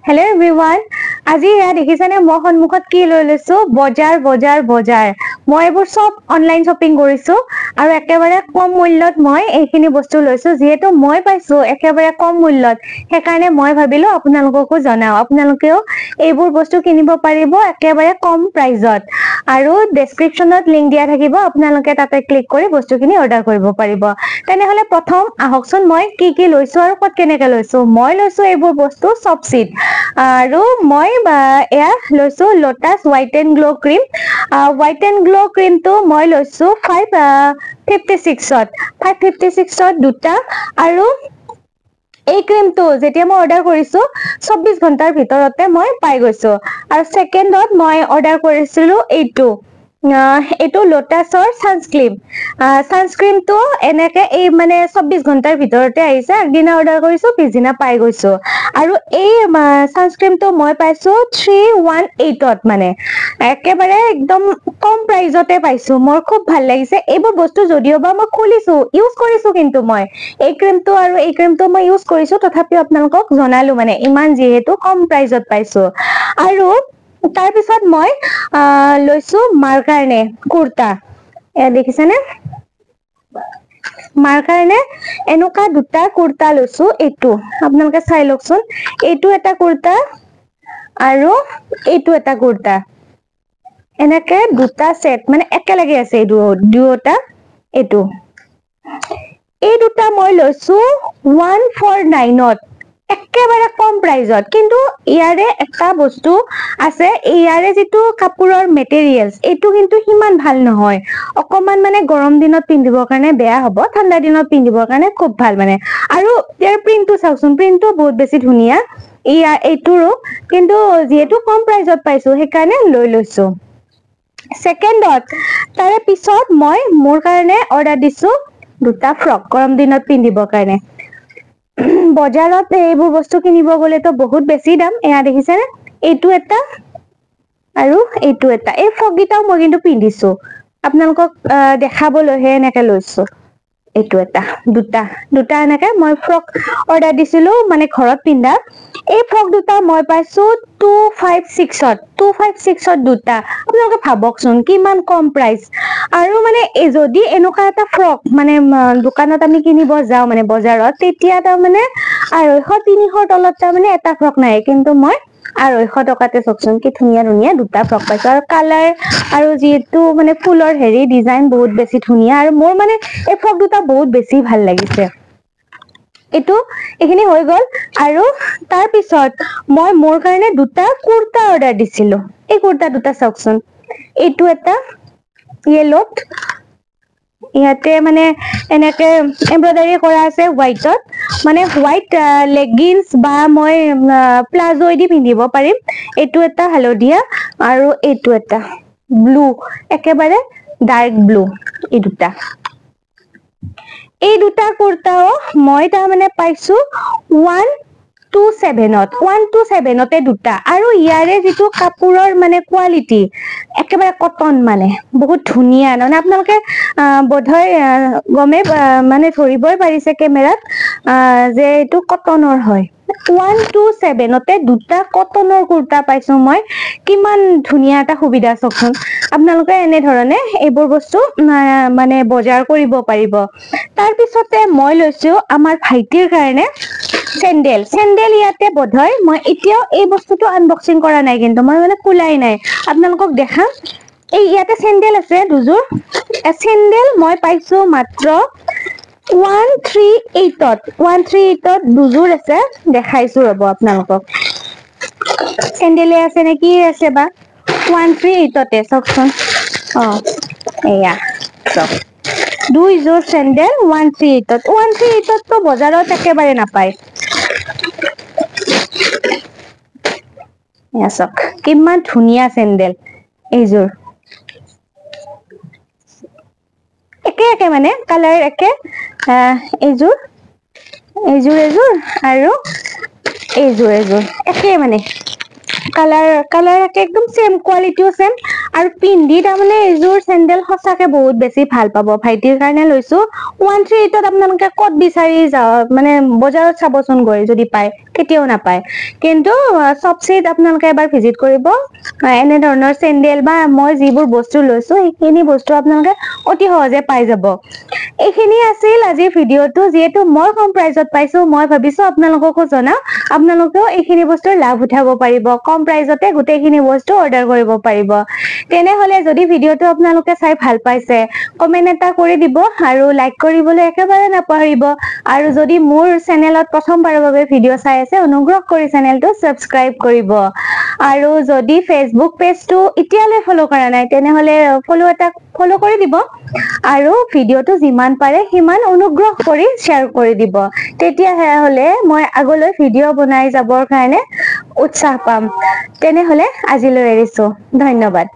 Hello everyone. আজি ইয়া দেখিছানে মই সন্মুখত কি লৈ লৈছো বজাৰ মই এবোৰ সব অনলাইন শপিং কৰিছো আৰু একেবাৰে কম মূল্যত মই এইখিনি বস্তু লৈছো যেহেতু মই পাইছো একেবাৰে কম মূল্যত হেকাৰণে মই ভাবিলো আপোনালোককো জনাও আপোনালোকেও এইবোৰ বস্তু কিনিব পাৰিব একেবাৰে কম প্ৰাইজত আৰু ডেসক্ৰিপচনত লিংক দিয়া থাকিব আপোনালোকে তাতে ক্লিক কৰি বস্তুখিনি অৰ্ডাৰ কৰিব পাৰিব তেনেহলে প্ৰথম আহকচোন মই কি লৈছো আৰু কত কেনেকৈ লৈছো মই লৈছো এইবোৰ বস্তু সবসিড আৰু মই এয়া লৈছো lotus white and glow cream white and glow ক্ৰীমটো মই লৈছো 556ত দুটা আৰু এই ক্ৰীমটো যেতিয়া মই অৰ্ডাৰ কৰিছো 24 ঘণ্টাৰ ভিতৰতে মই পাই গৈছো আৰু সেকেন্ডত মই অৰ্ডাৰ কৰিছিলো এইটো লোটাসৰ সানস্ক্ৰীমটো এনেকে এই মানে 24 ঘণ্টাৰ ভিতৰতে আহিছে আগদিনা অৰ্ডাৰ কৰিছো পিছদিনা পাই গৈছো আৰু এই সানস্ক্ৰীমটো মই পাইছো 318ত মানে একেবাৰে একদম কম প্ৰাইজতে পাইছো মোৰ খুব ভাল লাগিছে এইবোৰ বস্তু যদিওবা মই খুলিছো ইউজ কৰিছো কিন্তু মই এই ক্ৰীমটো আৰু এই ক্ৰীমটো মই ইউজ কৰিছো তথাপিও আপোনালোকক জনালো মানে ইমান যেহেতু কম প্ৰাইজত পাইছো আৰু তাৰ পিছত মই লৈছো মাৰ কাৰণে কুৰ্তা এ দেখিছানে মাৰ কাৰণে এনেকুৱা দুটা কুৰ্তা লৈছো এইটো আপোনালোকে চাই লওকচোন এইটো এটা কুৰ্তা আৰু এইটো এটা কুৰ্তা এনেকে দুটা সেট মানে একেলগে আছে এই দুটা এইটো এই দুটা মই লৈছো 149ত একেবাৰে কম প্ৰাইজত কিন্তু ইয়াৰে এটা বস্তু আছে ইয়াৰে যেটো কাপোৰৰ মেটেৰিয়েলছ এইটো কিন্তু হিমান ভাল নহয় অকমান মানে গৰম দিনত পিন্ধিবৰ কাৰণে বেয়া হ'ব ঠাণ্ডা দিনত পিন্ধিবৰ কাৰণে খুব ভাল মানে আৰু ইয়াৰ প্ৰিন্টটো চাওকচোন প্ৰিন্টটো বহুত বেছি ধুনিয়া এইটোৰো কিন্তু যেহেতু কম প্ৰাইজত পাইছো সেইকাৰণে লৈ লৈছো সেকেন্ডত তাৰে পিছত মই মোৰ কাৰণে অৰ্ডাৰ দিছো দুটা ফ্ৰক গৰম দিনত পিন্ধিবৰ কাৰণে বজাৰত এইবোৰ বস্তু কিনিব গলেতো বহুত বেছি দাম এয়া দেখিছেনে এইটো এটা আৰু এইটো এটা এই ফ্ৰক গিটাও মই কিন্তু পিন্ধিছো আপোনালোকক দেখাবলৈহে এনেকে লৈছো এইটো এটা দুটা এনেকে মই ফ্ৰক অৰ্ডাৰ দিছিলো মানে ঘৰত পিন্ধা এই ফ্ৰক দুটা মই পাইছো 256ত দুটা আপোনালোকে ভাবকচোন কিমান কম প্ৰাইস আৰু মানে যদি এনেকুৱা এটা ফ্ৰক মানে দোকানত আমি কিনিব যাও মানে বজাৰত তেতিয়া তাৰ মানে 250-300 তলত তাৰ মানে এটা ফ্ৰক নাই কিন্তু মই 250 টকাতে চকচোন কি ধুনীয়া দুটা ফ্ৰক পাইছো আৰু কালাৰ আৰু যেটো মানে ফুলৰ হেৰি ডিজাইন বহুত বেছি ধুনীয়া আৰু মোৰ মানে এই ফ্ৰক দুটা বহুত বেছি ভাল লাগিছে এইখিনি হৈ গল আৰু তাৰ পিছত মই মোৰ কাৰণে দুটা কুৰ্তা অৰ্ডাৰ দিছিলো এই কুৰ্তা দুটা চাওকচোন এইটো এটা ইয়েলোত ইয়াতে মানে এনেকে এমব্ৰয়ডাৰী কৰা আছে হোৱাইটত মানে হোৱাইট লেগিংছ বা মই প্লাজো দি পিন্ধিব পাৰিম এইটো এটা হালধীয়া আৰু এইটো এটা ব্লু একেবাৰে ডাৰ্ক ব্লু এই দুটা কুৰ্তাও মই তাৰ মানে পাইছো 127তে দুটা আৰু ইয়াৰে যেটো কাপোৰৰ মানে কোৱালিটি একেবাৰে কটন মানে বহুত ধুনীয়া মানে আপোনালোকে বোধহয় গমে মানে ধৰিবই পাৰিছে কেমেৰাত যে এইটো কটনৰ হয় 127তে দুটা কটনৰ কুৰ্তা পাইছো মই কিমান ধুনীয়া এটা সুবিধা চকচোন আপোনালোকে এনে ধৰণে এইবোৰ বস্তু মানে বজাৰ কৰিব পাৰিব তাৰ পিছতে মই লৈছো আমাৰ ভাইটিৰ কাৰণে চেন্ডেল ইয়াতে বোধহয় মই এতিয়াও এই বস্তুটো আনবক্সিং কৰা নাই কিন্তু মই মানে খোলাই নাই আপোনালোকক দেখাম এই ইয়াতে চেন্ডেল আছে দুযোৰ চেন্ডেল মই পাইছো মাত্ৰ 138ত দুযোৰ আছে দেখাইছো ৰব আপোনালোকক চেন্ডেলে আছে নে কি আছে বা 138তে চকচোন এয়া চক দুইযোৰ চেন্ডেল 138ত তো বজাৰত একেবাৰে নাপায় এয়া চক কিমান ধুনীয়া চেন্ডেল এইযোৰ একে মানে কালাৰ একে এইযোৰ আৰু এইযোৰ একে মানে কালাৰ একে একদম সেম কোৱালিটিও সেম আৰু পিন্ধি তাৰমানে এইযোৰ চেন্ডেল সঁচাকে বহুত বেছি ভাল পাব ভাইটিৰ কাৰণে লৈছো 138ত আপোনালোকে ক'ত বিচাৰি মানে বজাৰত চাবচোন গৈ যদি পায় কেতিয়াও নাপায় কিন্তু সবচেট আপোনালোকে এবাৰ ভিজিট কৰিব এনে ধৰণৰ চেন্ডেল বা মই যিবোৰ বস্তু লৈছো সেইখিনি বস্তু আপোনালোকে অতি সহজে পাই যাব এইখিনি আছিল আজিৰ ভিডিঅটো যেহেতু মই কম প্ৰাইজত পাইছো মই ভাবিছো আপোনালোককো জনাও আপোনালোকেও এইখিনি বস্তুৰ লাভ উঠাব পাৰিব কম প্ৰাইজতে গোটেইখিনি বস্তু অৰ্ডাৰ কৰিব পাৰিব তেনেহলে যদি ভিডিঅটো আপোনালোকে চাই ভাল পাইছে কমেন্ট এটা কৰি দিব আৰু লাইক কৰিবলৈ একেবাৰে নাপাহৰিব আৰু যদি মোৰ চেনেলত প্ৰথমবাৰৰ বাবে ভিডিঅ' চাই আছে অনুগ্ৰহ কৰি চেনেলটো সাবস্ক্ৰাইব কৰিব আৰু যদি ফেসবুক পেজটো এতিয়ালৈ ফলো কৰা নাই তেনেহলে ফলো কৰি দিব আৰু ভিডিঅ'টো যিমান পাৰে সিমান অনুগ্ৰহ কৰি শ্বেয়াৰ কৰি দিব তেতিয়াহে হলে মই আগলৈ ভিডিঅ' বনাই যাবৰ কাৰণে উৎসাহ পাম তেনেহলে আজিলৈ এৰিছো ধন্যবাদ